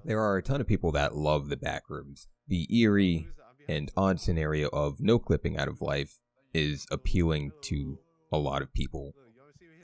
There are a ton of people that love the Backrooms. The eerie and odd scenario of no clipping out of life is appealing to a lot of people.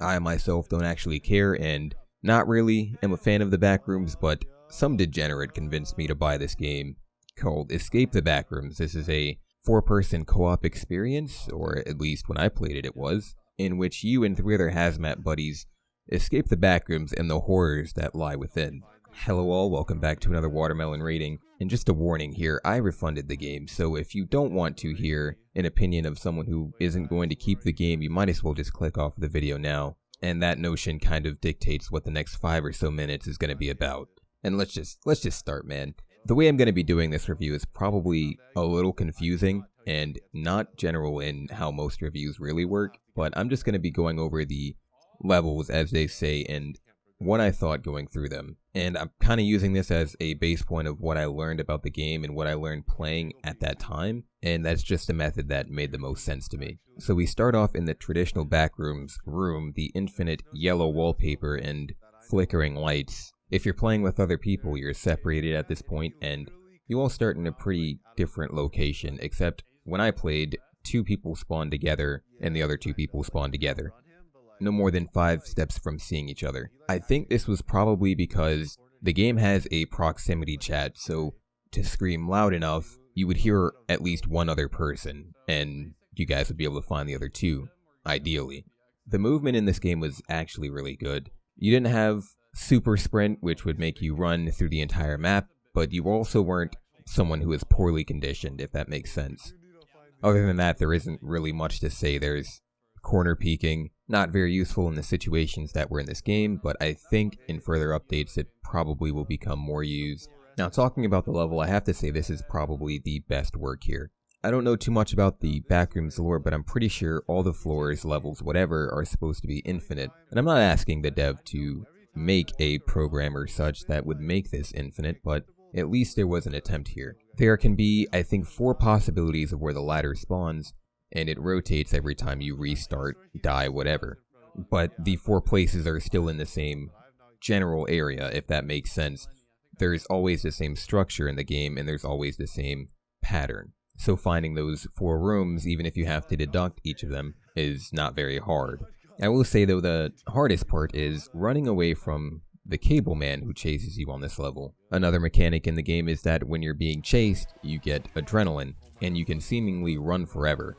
I myself don't actually care and not really am a fan of the Backrooms, but some degenerate convinced me to buy this game called Escape the Backrooms. This is a 4-person co-op experience, or at least when I played it, it was, in which you and 3 other hazmat buddies escape the backrooms and the horrors that lie within. Hello all, welcome back to another Watermelon rating, and just a warning here, I refunded the game, so if you don't want to hear an opinion of someone who isn't going to keep the game, you might as well just click off the video now, and that notion kind of dictates what the next 5 or so minutes is going to be about. And let's just start, man. The way I'm going to be doing this review is probably a little confusing and not general in how most reviews really work, but I'm just going to be going over the levels, as they say, and what I thought going through them. And I'm kind of using this as a base point of what I learned about the game and what I learned playing at that time, and that's just a method that made the most sense to me. So we start off in the traditional Backrooms room, the infinite yellow wallpaper and flickering lights. If you're playing with other people, you're separated at this point, and you all start in a pretty different location, except when I played, 2 people spawned together, and the other 2 people spawned together. No more than 5 steps from seeing each other. I think this was probably because the game has a proximity chat, so to scream loud enough, you would hear at least one other person, and you guys would be able to find the other 2, ideally. The movement in this game was actually really good. You didn't have super sprint, which would make you run through the entire map, but you also weren't someone who is poorly conditioned, if that makes sense. Other than that, there isn't really much to say. There's corner peeking, not very useful in the situations that were in this game, but I think in further updates it probably will become more used. Now, talking about the level, I have to say this is probably the best work here. I don't know too much about the Backrooms lore, but I'm pretty sure all the floors, levels, whatever, are supposed to be infinite. And I'm not asking the dev to make a program or such that would make this infinite, but at least there was an attempt here. There can be, I think, 4 possibilities of where the ladder spawns, and it rotates every time you restart, die, whatever. But the 4 places are still in the same general area, if that makes sense. There's always the same structure in the game, and there's always the same pattern. So finding those 4 rooms, even if you have to deduct each of them, is not very hard. I will say, though, the hardest part is running away from the cable man who chases you on this level. Another mechanic in the game is that when you're being chased, you get adrenaline, and you can seemingly run forever.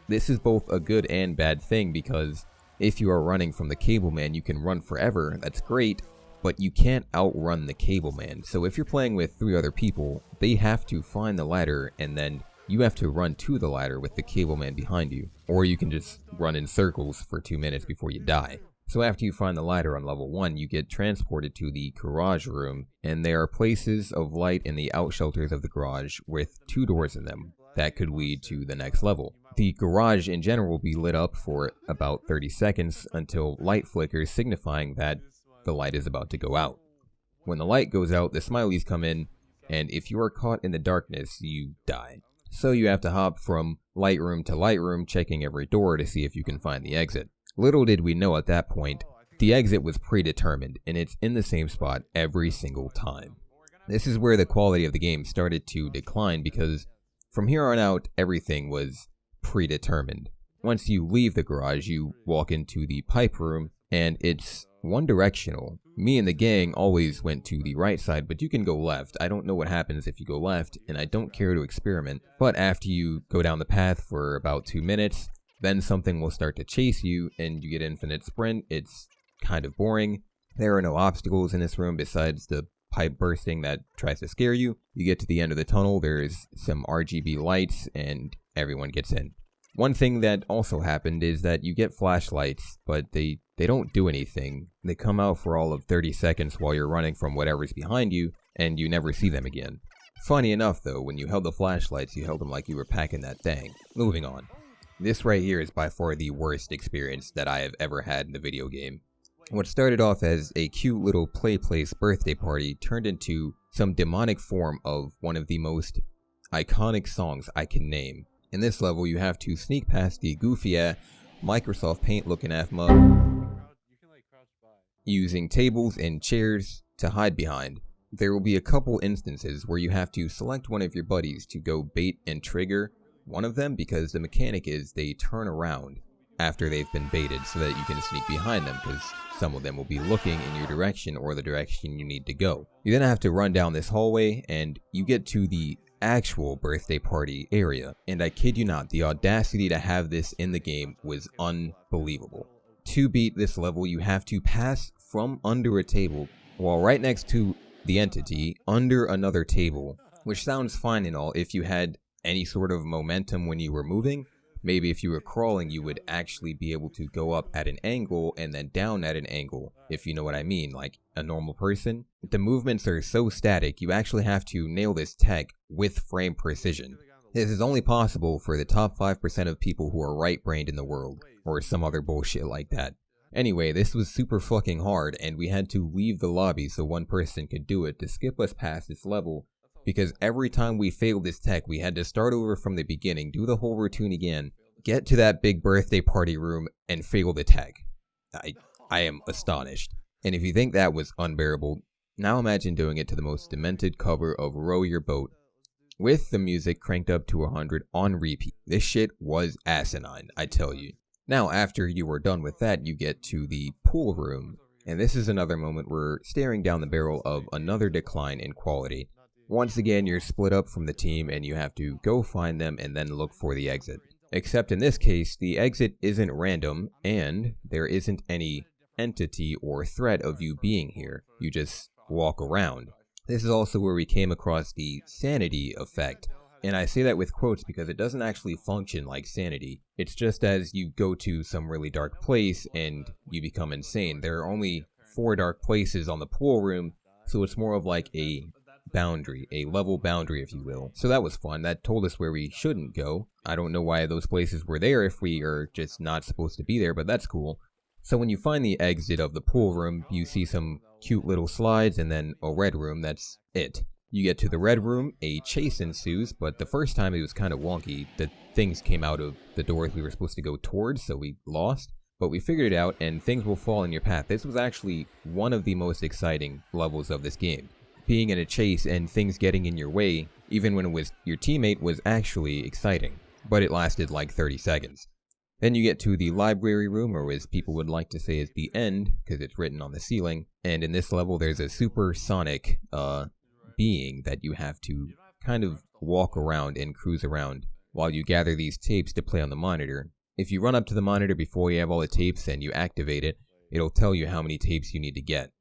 This is both a good and bad thing, because if you are running from the cable man, you can run forever, that's great, but you can't outrun the cable man. So if you're playing with 3 other people, they have to find the ladder, and then you have to run to the ladder with the cable man behind you, or you can just run in circles for 2 minutes before you die. So after you find the ladder on level 1, you get transported to the garage room, and there are places of light in the outshelters of the garage with 2 doors in them that could lead to the next level. The garage in general will be lit up for about 30 seconds until light flickers, signifying that the light is about to go out. When the light goes out, the smileys come in, and if you are caught in the darkness, you die. So you have to hop from light room to light room, checking every door to see if you can find the exit. Little did we know at that point, the exit was predetermined, and it's in the same spot every single time. This is where the quality of the game started to decline, because from here on out, everything was predetermined. Once you leave the garage, you walk into the pipe room, and it's one directional. Me and the gang always went to the right side, but you can go left. I don't know what happens if you go left, and I don't care to experiment. But after you go down the path for about 2 minutes, then something will start to chase you, and you get infinite sprint. It's kind of boring. There are no obstacles in this room besides the pipe bursting that tries to scare you. You get to the end of the tunnel, there's some RGB lights, and everyone gets in. One thing that also happened is that you get flashlights, but they don't do anything. They come out for all of 30 seconds while you're running from whatever's behind you, and you never see them again. Funny enough, though, when you held the flashlights, you held them like you were packing that thing. Moving on. This right here is by far the worst experience that I have ever had in a video game. What started off as a cute little play place birthday party turned into some demonic form of one of the most iconic songs I can name. In this level, you have to sneak past the goofy Microsoft Paint looking AFMA using tables and chairs to hide behind. there will be a couple instances where you have to select one of your buddies to go bait and trigger one of them, because the mechanic is they turn around after they've been baited so that you can sneak behind them, because some of them will be looking in your direction or the direction you need to go. You then have to run down this hallway and you get to the actual birthday party area, and I kid you not, the audacity to have this in the game was unbelievable. To beat this level, you have to pass from under a table while right next to the entity under another table, which sounds fine and all if you had any sort of momentum when you were moving. Maybe if you were crawling, you would actually be able to go up at an angle and then down at an angle, if you know what I mean, like a normal person. The movements are so static, you actually have to nail this tech with frame precision. This is only possible for the top 5% of people who are right-brained in the world, or some other bullshit like that. Anyway, this was super fucking hard, and we had to leave the lobby so one person could do it to skip us past this level, because every time we failed this tech, we had to start over from the beginning, do the whole routine again, get to that big birthday party room, and fail the tech. I am astonished. And if you think that was unbearable, now imagine doing it to the most demented cover of Row Your Boat, with the music cranked up to 100 on repeat. This shit was asinine, I tell you. Now, after you are done with that, you get to the pool room, and this is another moment where staring down the barrel of another decline in quality. Once again, you're split up from the team and you have to go find them and then look for the exit. Except in this case, the exit isn't random and there isn't any entity or threat of you being here. You just walk around. This is also where we came across the sanity effect. And I say that with quotes because it doesn't actually function like sanity. It's just as you go to some really dark place and you become insane. There are only 4 dark places on the pool room, so it's more of like a boundary, a level boundary, if you will. So that was fun. That told us where we shouldn't go. I don't know why those places were there if we are just not supposed to be there, but that's cool. So when you find the exit of the pool room, you see some cute little slides and then a red room. That's it. You get to the red room, a chase ensues, but the first time it was kind of wonky. The things came out of the doors we were supposed to go towards, so we lost. But we figured it out, and things will fall in your path. This was actually one of the most exciting levels of this game. Being in a chase and things getting in your way, even when it was your teammate, was actually exciting. But it lasted like 30 seconds. Then you get to the library room, or as people would like to say is the end, because it's written on the ceiling. And in this level there's a supersonic being that you have to kind of walk around and cruise around while you gather these tapes to play on the monitor. If you run up to the monitor before you have all the tapes and you activate it, it'll tell you how many tapes you need to get.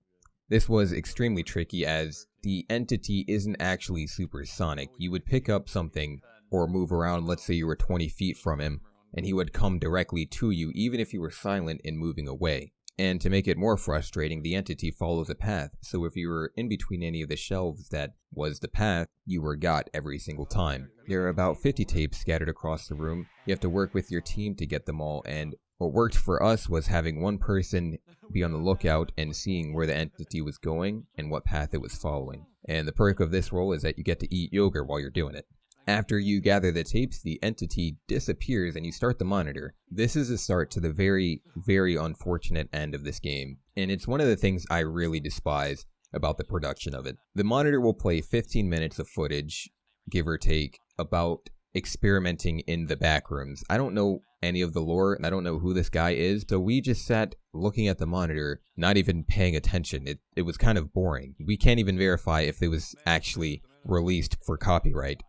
This was extremely tricky as the entity isn't actually supersonic. You would pick up something or move around, let's say you were 20 feet from him, and he would come directly to you even if you were silent and moving away. And to make it more frustrating, the entity follows a path, so if you were in between any of the shelves that was the path, you were got every single time. There are about 50 tapes scattered across the room. You have to work with your team to get them all, and what worked for us was having one person be on the lookout and seeing where the entity was going and what path it was following. And the perk of this role is that you get to eat yogurt while you're doing it. After you gather the tapes, the entity disappears and you start the monitor. This is a start to the very, very unfortunate end of this game, and it's one of the things I really despise about the production of it. The monitor will play 15 minutes of footage, give or take, about experimenting in the backrooms. I don't know any of the lore, and I don't know who this guy is, so we just sat looking at the monitor, not even paying attention. It was kind of boring. We can't even verify if it was actually released for copyright.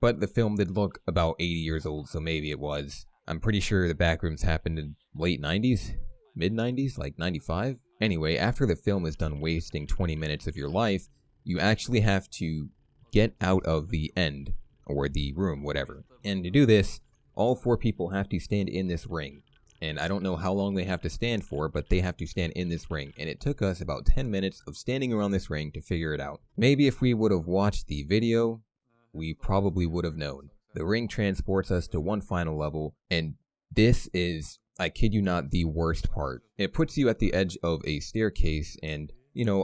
But the film did look about 80 years old, so maybe it was. I'm pretty sure the backrooms happened in late 90s? Mid 90s? Like 95? Anyway, after the film is done wasting 20 minutes of your life, you actually have to get out of the end, or the room, whatever. And to do this, all 4 people have to stand in this ring. And I don't know how long they have to stand for, but they have to stand in this ring. And it took us about 10 minutes of standing around this ring to figure it out. Maybe if we would have watched the video, we probably would have known. The ring transports us to one final level, and this is, I kid you not, the worst part. It puts you at the edge of a staircase and,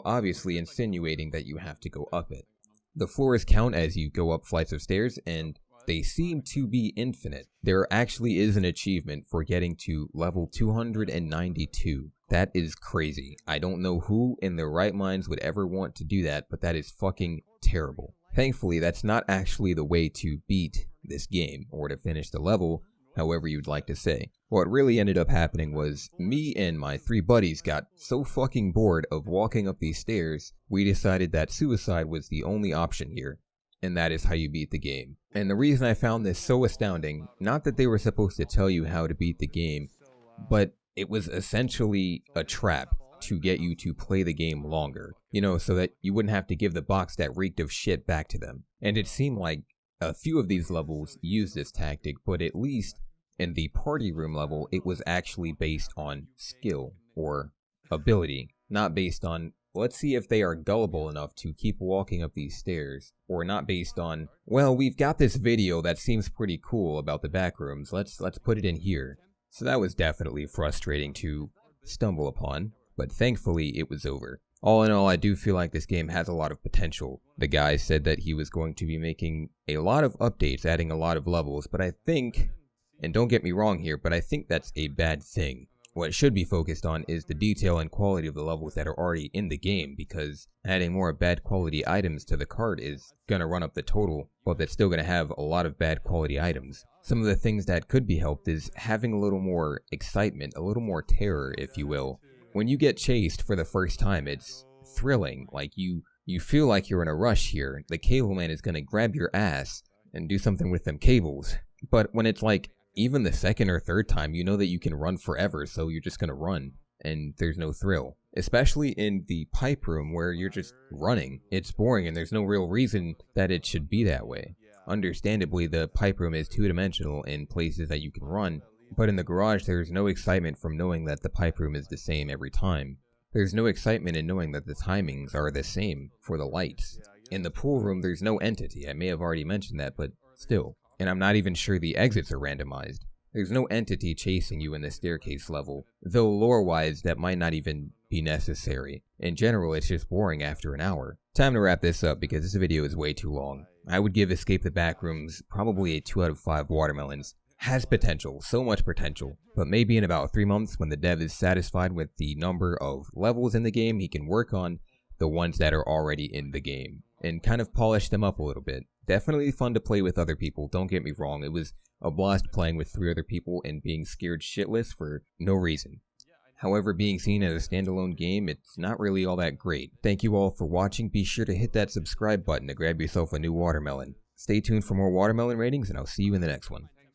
obviously insinuating that you have to go up it. The floors count as you go up flights of stairs, and they seem to be infinite. There actually is an achievement for getting to level 292. That is crazy. I don't know who in their right minds would ever want to do that, but that is fucking terrible. Thankfully, that's not actually the way to beat this game, or to finish the level, however you'd like to say. What really ended up happening was, me and my 3 buddies got so fucking bored of walking up these stairs, we decided that suicide was the only option here, and that is how you beat the game. And the reason I found this so astounding, not that they were supposed to tell you how to beat the game, but it was essentially a trap to get you to play the game longer, you know, so that you wouldn't have to give the box that reeked of shit back to them. And it seemed like a few of these levels used this tactic, but at least in the party room level, it was actually based on skill or ability, not based on, let's see if they are gullible enough to keep walking up these stairs, or not based on, well, we've got this video that seems pretty cool about the backrooms, let's put it in here. So that was definitely frustrating to stumble upon, but thankfully it was over. All in all, I do feel like this game has a lot of potential. The guy said that he was going to be making a lot of updates, adding a lot of levels, but I think, and don't get me wrong here, but I think that's a bad thing. What should be focused on is the detail and quality of the levels that are already in the game, because adding more bad quality items to the cart is going to run up the total, but that's still going to have a lot of bad quality items. Some of the things that could be helped is having a little more excitement, a little more terror, if you will. When you get chased for the first time, it's thrilling. Like, you feel like you're in a rush here. The cable man is going to grab your ass and do something with them cables. But when it's like, even the second or third time, you know that you can run forever, so you're just going to run, and there's no thrill. Especially in the pipe room where you're just running. It's boring, and there's no real reason that it should be that way. Understandably, the pipe room is two-dimensional in places that you can run, but in the garage, there's no excitement from knowing that the pipe room is the same every time. There's no excitement in knowing that the timings are the same for the lights. In the pool room, there's no entity. I may have already mentioned that, but still. And I'm not even sure the exits are randomized. There's no entity chasing you in the staircase level, though lore-wise that might not even be necessary. In general, it's just boring after an hour. Time to wrap this up because this video is way too long. I would give Escape the Backrooms probably a 2 out of 5 watermelons. Has potential, so much potential, but maybe in about 3 months when the dev is satisfied with the number of levels in the game, he can work on the ones that are already in the game and kind of polish them up a little bit. Definitely fun to play with other people, don't get me wrong. It was a blast playing with 3 other people and being scared shitless for no reason. However, being seen as a standalone game, it's not really all that great. Thank you all for watching. Be sure to hit that subscribe button to grab yourself a new watermelon. Stay tuned for more watermelon ratings, and I'll see you in the next one.